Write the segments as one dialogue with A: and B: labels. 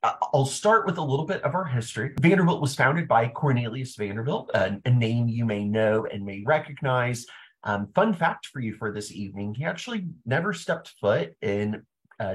A: I'll start with a little bit of our history. Vanderbilt was founded by Cornelius Vanderbilt, a name you may know and may recognize. Fun fact for you for this evening, he actually never stepped foot in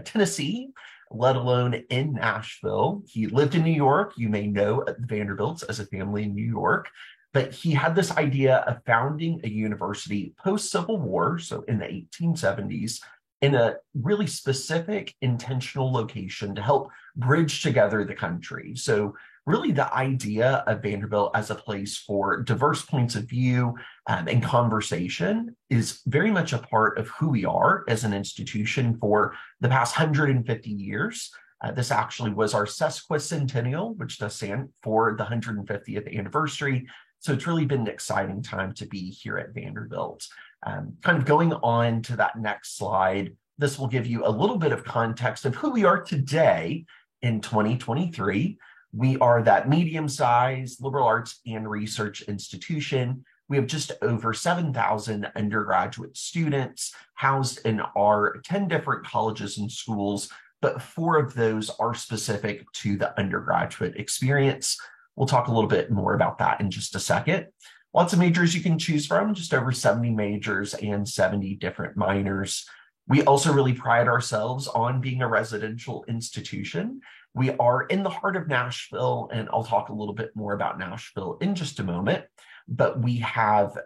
A: Tennessee, let alone in Nashville. He lived in New York. You may know the Vanderbilts as a family in New York, but he had this idea of founding a university post-Civil War, so in the 1870s, in a really specific intentional location to help bridge together the country. So really the idea of Vanderbilt as a place for diverse points of view and conversation is very much a part of who we are as an institution for the past 150 years. This actually was our sesquicentennial, which does stand for the 150th anniversary. So it's really been an exciting time to be here at Vanderbilt. Kind of going on to that next slide, this will give you a little bit of context of who we are today in 2023. We are that medium-sized liberal arts and research institution. We have just over 7,000 undergraduate students housed in our 10 different colleges and schools, but 4 of those are specific to the undergraduate experience. We'll talk a little bit more about that in just a second. Lots of majors you can choose from, just over 70 majors and 70 different minors. We also really pride ourselves on being a residential institution. We are in the heart of Nashville, and I'll talk a little bit more about Nashville in just a moment. But we have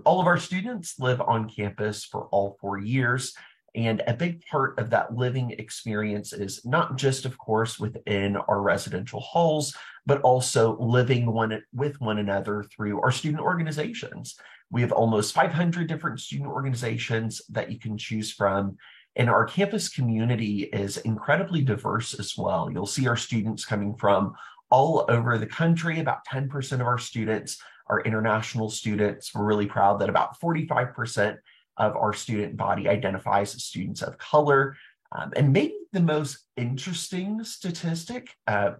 A: all of our students live on campus for all 4 years. And a big part of that living experience is not just, of course, within our residential halls, but also living with one another through our student organizations. We have almost 500 different student organizations that you can choose from. And our campus community is incredibly diverse as well. You'll see our students coming from all over the country. About 10% of our students are international students. We're really proud that about 45% of our student body identifies as students of color. And maybe the most interesting statistic,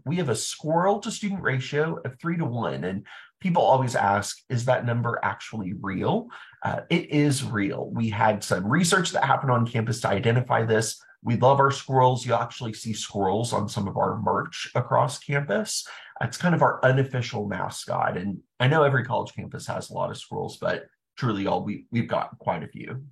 A: we have a squirrel to student ratio of 3-to-1. And people always ask, is that number actually real? It is real. We had some research that happened on campus to identify this. We love our squirrels. You'll actually see squirrels on some of our merch across campus. It's kind of our unofficial mascot. And I know every college campus has a lot of squirrels, but truly we've got quite a few.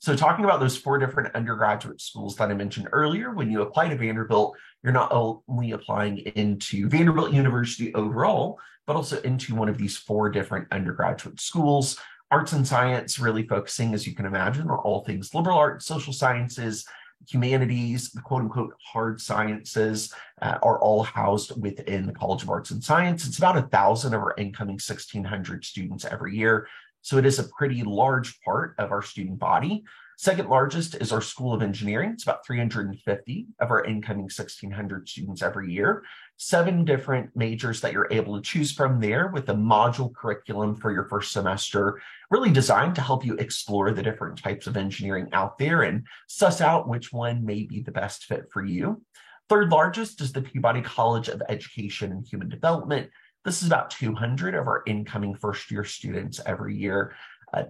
A: So talking about those 4 different undergraduate schools that I mentioned earlier, when you apply to Vanderbilt, you're not only applying into Vanderbilt University overall, but also into one of these 4 different undergraduate schools. Arts and science, really focusing, as you can imagine, on all things liberal arts, social sciences, humanities, the quote unquote hard sciences are all housed within the College of Arts and Science. It's about 1,000 of our incoming 1,600 students every year. So it is a pretty large part of our student body. Second largest is our School of Engineering. It's about 350 of our incoming 1,600 students every year. 7 different majors that you're able to choose from there with a module curriculum for your first semester, really designed to help you explore the different types of engineering out there and suss out which one may be the best fit for you. Third largest is the Peabody College of Education and Human Development. This is about 200 of our incoming first-year students every year.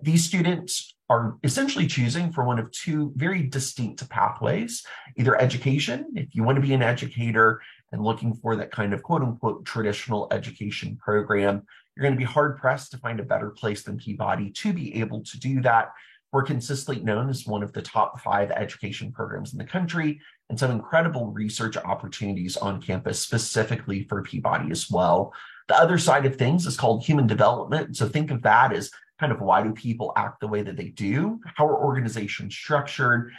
A: These students are essentially choosing for one of 2 very distinct pathways, either education, if you want to be an educator and looking for that kind of quote-unquote traditional education program, you're going to be hard-pressed to find a better place than Peabody to be able to do that. We're consistently known as one of the top 5 education programs in the country, and some incredible research opportunities on campus specifically for Peabody as well. The other side of things is called human development. So think of that as kind of why do people act the way that they do? How are organizations structured?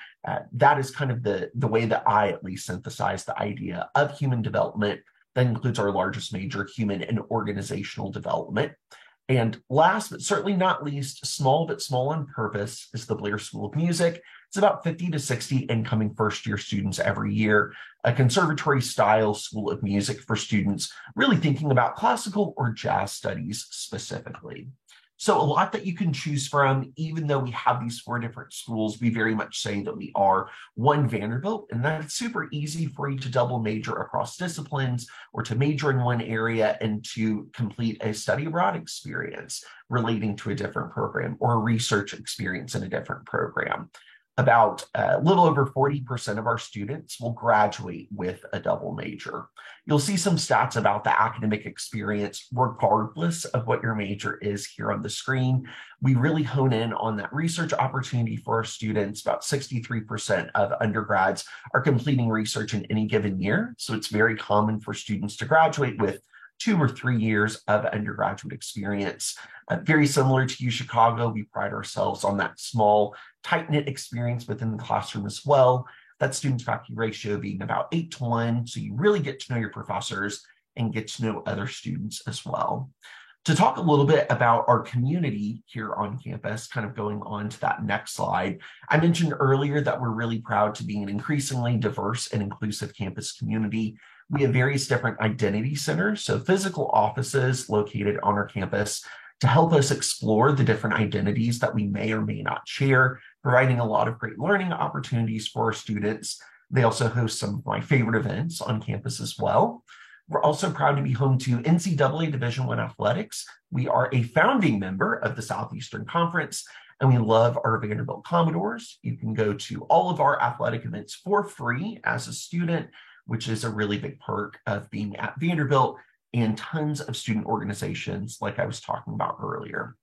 A: That is kind of the way that I at least synthesize the idea of human development. That includes our largest major, human and organizational development. And last, but certainly not least, small but small on purpose, is the Blair School of Music. It's about 50 to 60 incoming first-year students every year, a conservatory-style school of music for students really thinking about classical or jazz studies specifically. So a lot that you can choose from. Even though we have these 4 different schools, we very much say that we are one Vanderbilt, and that it's super easy for you to double major across disciplines or to major in one area and to complete a study abroad experience relating to a different program or a research experience in a different program. About a little over 40% of our students will graduate with a double major. You'll see some stats about the academic experience, regardless of what your major is here on the screen. We really hone in on that research opportunity for our students. About 63% of undergrads are completing research in any given year. So it's very common for students to graduate with 2 or 3 years of undergraduate experience. Very similar to UChicago, we pride ourselves on that small, tight-knit experience within the classroom as well. That student-faculty ratio being about 8-to-1, so you really get to know your professors and get to know other students as well. To talk a little bit about our community here on campus, kind of going on to that next slide, I mentioned earlier that we're really proud to be an increasingly diverse and inclusive campus community. We have various different identity centers, so physical offices located on our campus to help us explore the different identities that we may or may not share, providing a lot of great learning opportunities for our students. They also host some of my favorite events on campus as well. We're also proud to be home to NCAA Division I athletics. We are a founding member of the Southeastern Conference, and we love our Vanderbilt Commodores. You can go to all of our athletic events for free as a student, which is a really big perk of being at Vanderbilt, and tons of student organizations like I was talking about earlier.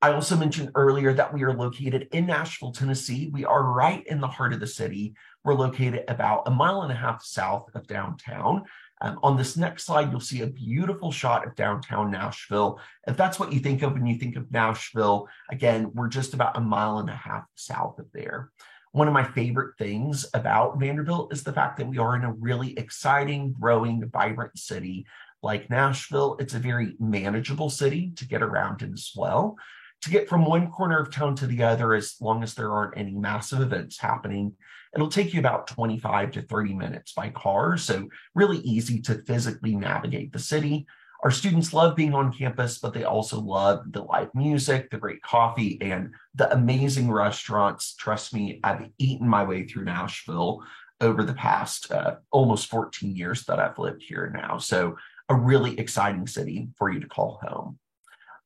A: I also mentioned earlier that we are located in Nashville, Tennessee. We are right in the heart of the city. We're located about 1.5 miles south of downtown. On this next slide, you'll see a beautiful shot of downtown Nashville. If that's what you think of when you think of Nashville, again, we're just about 1.5 miles south of there. One of my favorite things about Vanderbilt is the fact that we are in a really exciting, growing, vibrant city like Nashville. It's a very manageable city to get around in as well. To get from one corner of town to the other, as long as there aren't any massive events happening, it'll take you about 25 to 30 minutes by car, so really easy to physically navigate the city. Our students love being on campus, but they also love the live music, the great coffee, and the amazing restaurants. Trust me, I've eaten my way through Nashville over the past almost 14 years that I've lived here now. So a really exciting city for you to call home.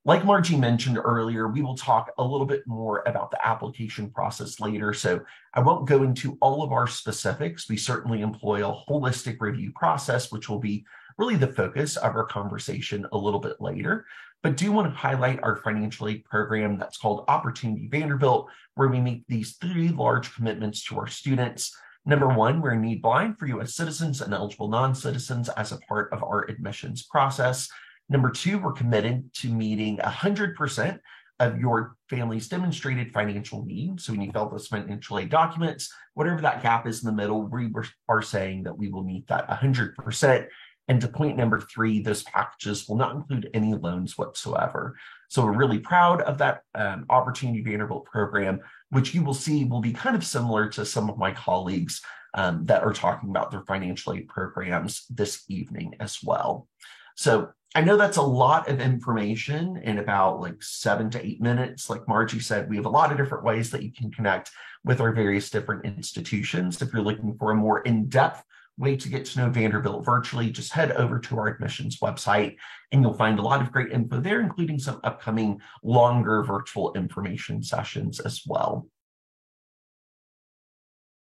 A: Like Margie mentioned earlier, we will talk a little bit more about the application process later, so I won't go into all of our specifics. We certainly employ a holistic review process, which will be really the focus of our conversation a little bit later, but do want to highlight our financial aid program that's called Opportunity Vanderbilt, where we make these 3 large commitments to our students. Number 1, we're need blind for U.S. citizens and eligible non-citizens as a part of our admissions process. Number 2, we're committed to meeting 100% of your family's demonstrated financial needs. So when you fill out those financial aid documents, whatever that gap is in the middle, we are saying that we will meet that 100%. And to point number 3, those packages will not include any loans whatsoever. So we're really proud of that Opportunity Vanderbilt program, which you will see will be kind of similar to some of my colleagues that are talking about their financial aid programs this evening as well. So I know that's a lot of information in about like 7 to 8 minutes. Like Margie said, we have a lot of different ways that you can connect with our various different institutions. If you're looking for a more in-depth way to get to know Vanderbilt virtually, just head over to our admissions website and you'll find a lot of great info there, including some upcoming longer virtual information sessions as well.